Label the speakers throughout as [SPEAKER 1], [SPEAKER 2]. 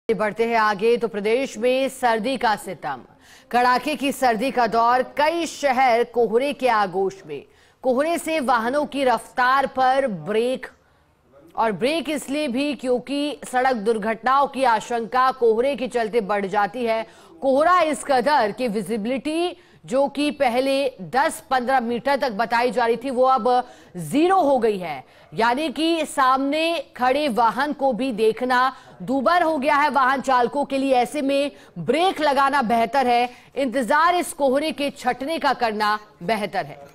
[SPEAKER 1] बढ़ते हैं आगे तो प्रदेश में सर्दी का सितम, कड़ाके की सर्दी का दौर। कई शहर कोहरे के आगोश में। कोहरे से वाहनों की रफ्तार पर ब्रेक इसलिए भी क्योंकि सड़क दुर्घटनाओं की आशंका कोहरे के चलते बढ़ जाती है। कोहरा इस कदर कि विजिबिलिटी जो कि पहले 10-15 मीटर तक बताई जा रही थी वो अब 0 हो गई है, यानी कि सामने खड़े वाहन को भी देखना दूभर हो गया है वाहन चालकों के लिए। ऐसे में ब्रेक लगाना बेहतर है, इंतजार इस कोहरे के छटने का करना बेहतर है।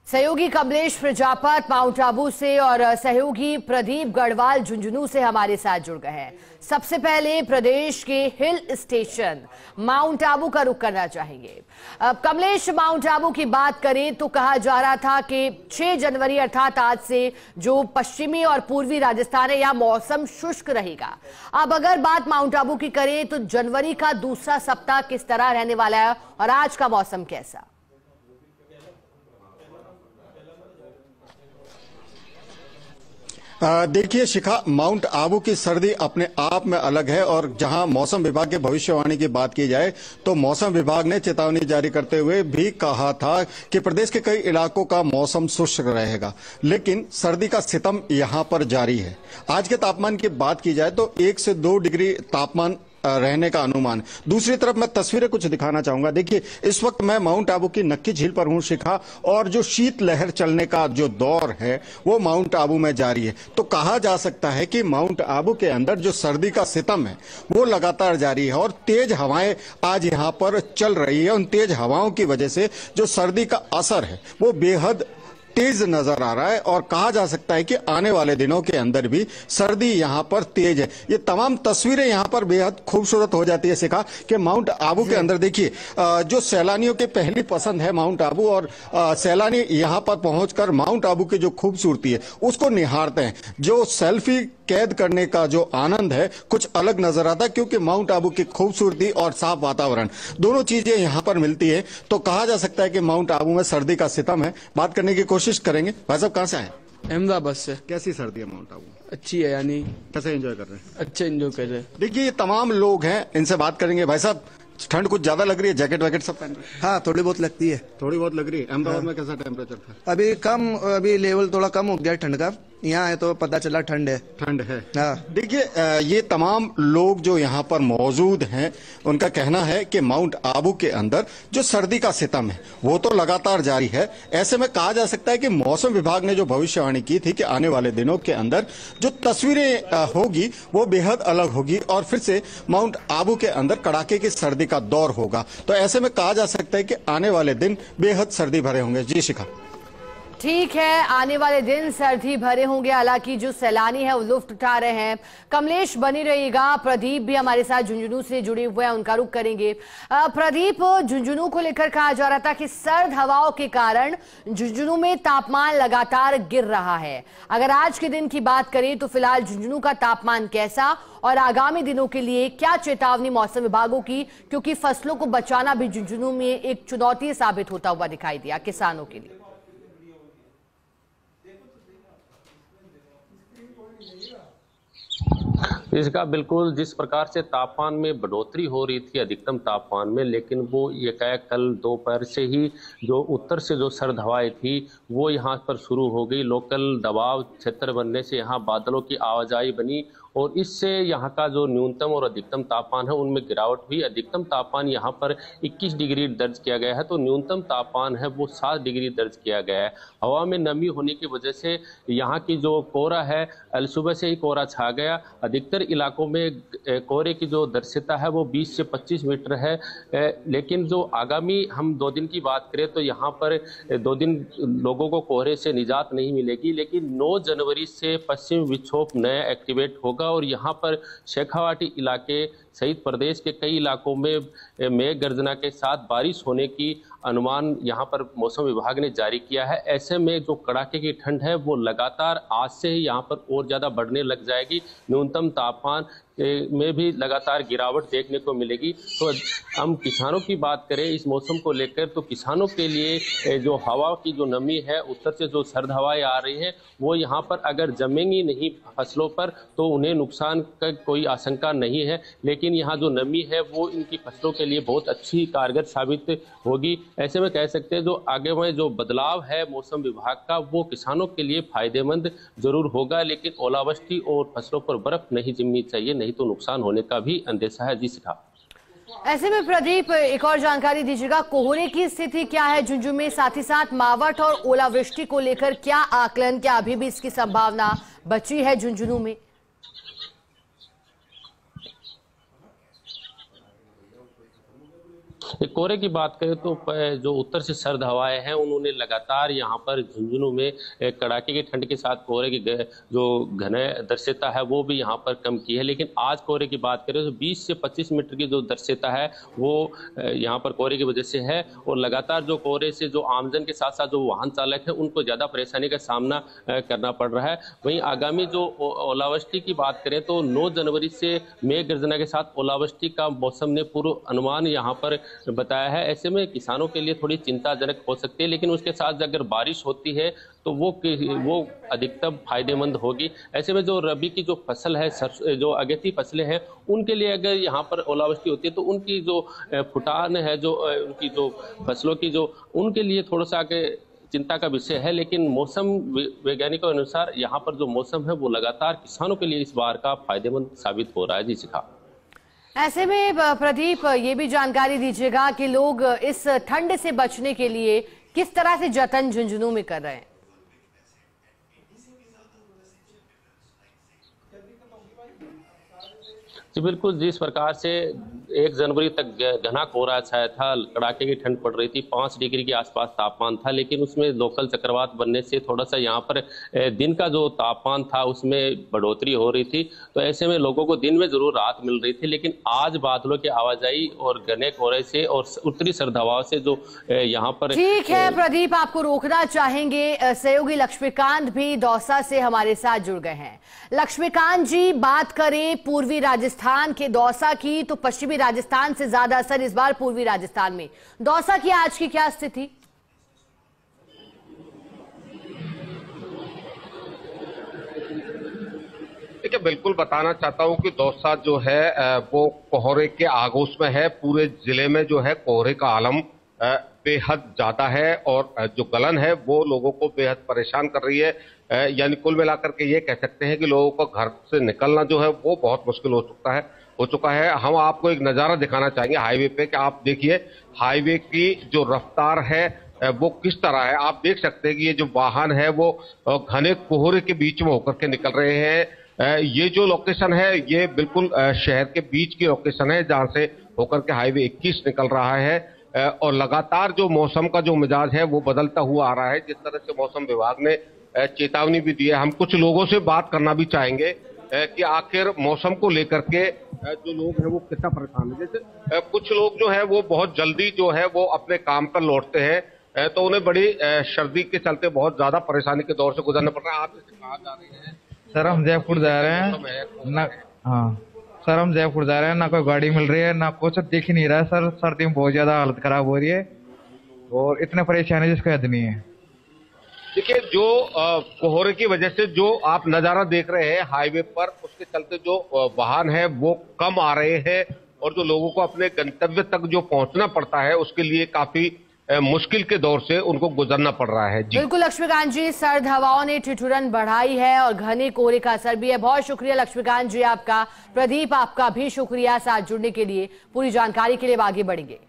[SPEAKER 1] सहयोगी कमलेश प्रजापत माउंट आबू से और सहयोगी प्रदीप गढ़वाल झुंझुनू से हमारे साथ जुड़ गए हैं। सबसे पहले प्रदेश के हिल स्टेशन माउंट आबू का रुख करना चाहेंगे। कमलेश, माउंट आबू की बात करें तो कहा जा रहा था कि 6 जनवरी अर्थात आज से जो पश्चिमी और पूर्वी राजस्थान है यहाँ मौसम शुष्क रहेगा। अब अगर बात माउंट आबू की करें तो जनवरी का दूसरा सप्ताह किस तरह रहने वाला है और आज का मौसम कैसा?
[SPEAKER 2] देखिए शिखा, माउंट आबू की सर्दी अपने आप में अलग है और जहां मौसम विभाग की भविष्यवाणी की बात की जाए तो मौसम विभाग ने चेतावनी जारी करते हुए भी कहा था कि प्रदेश के कई इलाकों का मौसम शुष्क रहेगा, लेकिन सर्दी का सितम यहां पर जारी है। आज के तापमान की बात की जाए तो 1 से 2 डिग्री तापमान रहने का अनुमान। दूसरी तरफ मैं तस्वीरें कुछ दिखाना चाहूंगा। देखिए, इस वक्त मैं माउंट आबू की नक्की झील पर हूं शिखा, और जो शीत लहर चलने का जो दौर है वो माउंट आबू में जारी है। तो कहा जा सकता है कि माउंट आबू के अंदर जो सर्दी का सितम है वो लगातार जारी है और तेज हवाएं आज यहां पर चल रही है। उन तेज हवाओं की वजह से जो सर्दी का असर है वो बेहद तेज नजर आ रहा है और कहा जा सकता है कि आने वाले दिनों के अंदर भी सर्दी यहां पर तेज है। ये तमाम तस्वीरें यहां पर बेहद खूबसूरत हो जाती है शिखा कि माउंट आबू के अंदर देखिए, जो सैलानियों की पहली पसंद है माउंट आबू, और सैलानी यहां पर पहुंचकर माउंट आबू की जो खूबसूरती है उसको निहारते हैं। जो सेल्फी कैद करने का जो आनंद है कुछ अलग नजर आता है, क्योंकि माउंट आबू की खूबसूरती और साफ वातावरण दोनों चीजें यहां पर मिलती है। तो कहा जा सकता है कि माउंट आबू में सर्दी का सितम है। बात करने की कोशिश करेंगे। भाई साहब, कहां से आए?
[SPEAKER 3] अहमदाबाद से।
[SPEAKER 2] कैसी सर्दी है माउंट आबू?
[SPEAKER 3] अच्छी है, यानी
[SPEAKER 2] कैसे एंजॉय कर रहे हैं?
[SPEAKER 3] अच्छे एंजॉय कर रहे हैं।
[SPEAKER 2] देखिए, ये तमाम लोग हैं, इनसे बात करेंगे। भाई साहब, ठंड कुछ ज्यादा लग रही है? जैकेट वैकेट सब पहन रहे हैं?
[SPEAKER 4] हाँ, थोड़ी बहुत लगती है।
[SPEAKER 2] थोड़ी बहुत लग रही है। अहमदाबाद में कैसा टेम्परेचर था?
[SPEAKER 4] अभी लेवल थोड़ा कम हो गया ठंड का। यहाँ है तो पता चला ठंड है।
[SPEAKER 2] ठंड है।
[SPEAKER 4] हाँ।
[SPEAKER 2] देखिए, ये तमाम लोग जो यहाँ पर मौजूद हैं उनका कहना है कि माउंट आबू के अंदर जो सर्दी का सितम है वो तो लगातार जारी है। ऐसे में कहा जा सकता है कि मौसम विभाग ने जो भविष्यवाणी की थी कि आने वाले दिनों के अंदर जो तस्वीरें होगी वो बेहद अलग होगी और फिर से माउंट आबू के अंदर कड़ाके की सर्दी का दौर होगा। तो ऐसे में कहा जा सकता है कि आने वाले दिन बेहद सर्दी भरे होंगे। जी शिखा।
[SPEAKER 1] ठीक है, आने वाले दिन सर्दी भरे होंगे, हालांकि जो सैलानी है वो लुत्फ उठा रहे हैं। कमलेश बनी रहिएगा। प्रदीप भी हमारे साथ झुंझुनू से जुड़े हुए हैं, उनका रुख करेंगे। प्रदीप, झुंझुनू को लेकर कहा जा रहा था कि सर्द हवाओं के कारण झुंझुनू में तापमान लगातार गिर रहा है। अगर आज के दिन की बात करें तो फिलहाल झुंझुनू का तापमान कैसा और आगामी दिनों के लिए क्या चेतावनी मौसम विभागों की, क्योंकि फसलों को बचाना भी झुंझुनू में एक चुनौती साबित होता हुआ दिखाई दिया किसानों के लिए।
[SPEAKER 5] इसका बिल्कुल जिस प्रकार से तापमान में बढ़ोतरी हो रही थी अधिकतम तापमान में, लेकिन वो एकाएक कल दोपहर से ही जो उत्तर से जो सर्द हवाएं थी वो यहाँ पर शुरू हो गई। लोकल दबाव क्षेत्र बनने से यहाँ बादलों की आवाजाही बनी और इससे यहाँ का जो न्यूनतम और अधिकतम तापमान है उनमें गिरावट हुई। अधिकतम तापमान यहाँ पर 21 डिग्री दर्ज किया गया है तो न्यूनतम तापमान है वो 7 डिग्री दर्ज किया गया है। हवा में नमी होने की वजह से यहाँ की जो कोहरा है सुबह से ही कोहरा छा गया। अधिकतर इलाकों में कोहरे की जो दृश्यता है वो 20 से 25 मीटर है, लेकिन जो आगामी हम 2 दिन की बात करें तो यहाँ पर 2 दिन लोगों को कोहरे से निजात नहीं मिलेगी, लेकिन 9 जनवरी से पश्चिम विक्षोभ नया एक्टिवेट होगा और यहाँ पर शेखावाटी इलाके सहित प्रदेश के कई इलाकों में मेघ गर्जना के साथ बारिश होने की अनुमान यहाँ पर मौसम विभाग ने जारी किया है। ऐसे में जो कड़ाके की ठंड है वो लगातार आज से ही यहाँ पर और ज़्यादा बढ़ने लग जाएगी। न्यूनतम तापमान में भी लगातार गिरावट देखने को मिलेगी। तो हम किसानों की बात करें इस मौसम को लेकर, तो किसानों के लिए जो हवा की जो नमी है, उत्तर से जो सर्द हवाएं आ रही हैं, वो यहाँ पर अगर जमेंगी नहीं फसलों पर तो उन्हें नुकसान का कोई आशंका नहीं है। लेकिन यहाँ जो नमी है वो इनकी फसलों के लिए बहुत अच्छी कारगर साबित होगी। ऐसे में कह सकते हैं जो आगे में जो बदलाव है मौसम विभाग का वो किसानों के लिए फायदेमंद जरूर होगा, लेकिन ओलावृष्टि और फसलों पर बर्फ नहीं जमनी चाहिए, नहीं तो नुकसान होने का भी अंदेशा है। जी सिखा।
[SPEAKER 1] ऐसे में प्रदीप एक और जानकारी दीजिएगा, कोहरे की स्थिति क्या है झुंझुनू में, साथ ही साथ मावठ और ओलावृष्टि को लेकर क्या आकलन, क्या अभी भी इसकी संभावना बची है झुंझुनू में?
[SPEAKER 5] कोहरे की बात करें तो जो उत्तर से सर्द हवाएं हैं उन्होंने लगातार यहाँ पर झुंझुनू में कड़ाके की ठंड के साथ कोहरे की जो घने दृश्यता है वो भी यहाँ पर कम की है। लेकिन आज कोहरे की बात करें तो 20 से 25 मीटर की जो दृश्यता है वो यहाँ पर कोहरे की वजह से है। और लगातार जो कोहरे से जो आमजन के साथ साथ जो वाहन चालक है उनको ज़्यादा परेशानी का सामना करना पड़ रहा है। वहीं आगामी जो ओलावृष्टि की बात करें तो 9 जनवरी से मेघ गर्जना के साथ ओलावृष्टि का मौसम ने पूर्व अनुमान यहाँ पर बताया है। ऐसे में किसानों के लिए थोड़ी चिंताजनक हो सकती है, लेकिन उसके साथ अगर बारिश होती है तो वो अधिकतम फायदेमंद होगी। ऐसे में जो रबी की जो फसल है, जो अगेती फसलें हैं, उनके लिए अगर यहाँ पर ओलावृष्टि होती है तो उनकी जो फुटान है, जो उनकी जो फसलों की जो उनके लिए थोड़ा सा आगे चिंता का विषय है। लेकिन मौसम वैज्ञानिकों के अनुसार यहाँ पर जो मौसम है वो लगातार किसानों के लिए इस बार का फायदेमंद साबित हो रहा है। जी शिखा।
[SPEAKER 1] ऐसे में प्रदीप ये भी जानकारी दीजिएगा कि लोग इस ठंड से बचने के लिए किस तरह से जतन झुंझुनू में कर रहे हैं?
[SPEAKER 5] जी बिल्कुल, जिस प्रकार से 1 जनवरी तक घना कोहरा छाया था, कड़ाके की ठंड पड़ रही थी, 5 डिग्री के आसपास तापमान था, लेकिन उसमें लोकल चक्रवात बनने से थोड़ा सा यहाँ पर दिन का जो तापमान था उसमें बढ़ोतरी हो रही थी। तो ऐसे में लोगों को दिन में जरूर राहत मिल रही थी, लेकिन आज बादलों की आवाजाही और घने कोहरे से और उत्तरी सर्द हवाओं से जो यहाँ पर।
[SPEAKER 1] ठीक है प्रदीप, आपको रोकना चाहेंगे, सहयोगी लक्ष्मीकांत भी दौसा से हमारे साथ जुड़ गए हैं। लक्ष्मीकांत जी, बात करें पूर्वी राजस्थान के दौसा की तो पश्चिमी राजस्थान से ज्यादा असर इस बार पूर्वी राजस्थान में। दौसा की आज की क्या स्थिति?
[SPEAKER 6] देखिए, बिल्कुल बताना चाहता हूं कि दौसा जो है वो कोहरे के आगोश में है। पूरे जिले में जो है कोहरे का आलम बेहद ज्यादा है और जो गलन है वो लोगों को बेहद परेशान कर रही है। यानी कुल मिलाकर के ये कह सकते हैं कि लोगों को घर से निकलना जो है वो बहुत मुश्किल हो चुका है। हम आपको एक नजारा दिखाना चाहेंगे हाईवे पे कि आप देखिए हाईवे की जो रफ्तार है वो किस तरह है। आप देख सकते हैं कि ये जो वाहन है वो घने कोहरे के बीच में होकर के निकल रहे हैं। ये जो लोकेशन है ये बिल्कुल शहर के बीच की लोकेशन है जहां से होकर के हाईवे 21 निकल रहा है। और लगातार जो मौसम का जो मिजाज है वो बदलता हुआ आ रहा है। जिस तरह से मौसम विभाग ने चेतावनी भी दी है, हम कुछ लोगों से बात करना भी चाहेंगे कि आखिर मौसम को लेकर के जो लोग हैं वो कितना परेशान है। जैसे कुछ लोग जो है वो बहुत जल्दी जो है वो अपने काम पर लौटते हैं तो उन्हें बड़ी सर्दी के चलते बहुत ज्यादा परेशानी के दौर से गुजरना पड़ रहा है। आप जैसे कहाँ जा रहे हैं?
[SPEAKER 7] सर हम जयपुर जा रहे हैं ना। हाँ सर, हम जयपुर जा रहे हैं, ना कोई गाड़ी मिल रही है ना कुछ दिख ही नहीं रहा है सर। सर्दी में बहुत ज्यादा हालत खराब हो रही है और इतने परेशानी जिसका हद नहीं है।
[SPEAKER 6] देखिए, जो कोहरे की वजह से जो आप नजारा देख रहे हैं हाईवे पर, उसके चलते जो वाहन है वो कम आ रहे हैं और जो लोगों को अपने गंतव्य तक जो पहुंचना पड़ता है उसके लिए काफी मुश्किल के दौर से उनको गुजरना पड़ रहा है। जी
[SPEAKER 1] बिल्कुल लक्ष्मीकांत जी, सर्द हवाओं ने ठिठुरन बढ़ाई है और घने कोहरे का असर भी है। बहुत शुक्रिया लक्ष्मीकांत जी आपका। प्रदीप, आपका भी शुक्रिया साथ जुड़ने के लिए। पूरी जानकारी के लिए आगे बढ़ेंगे।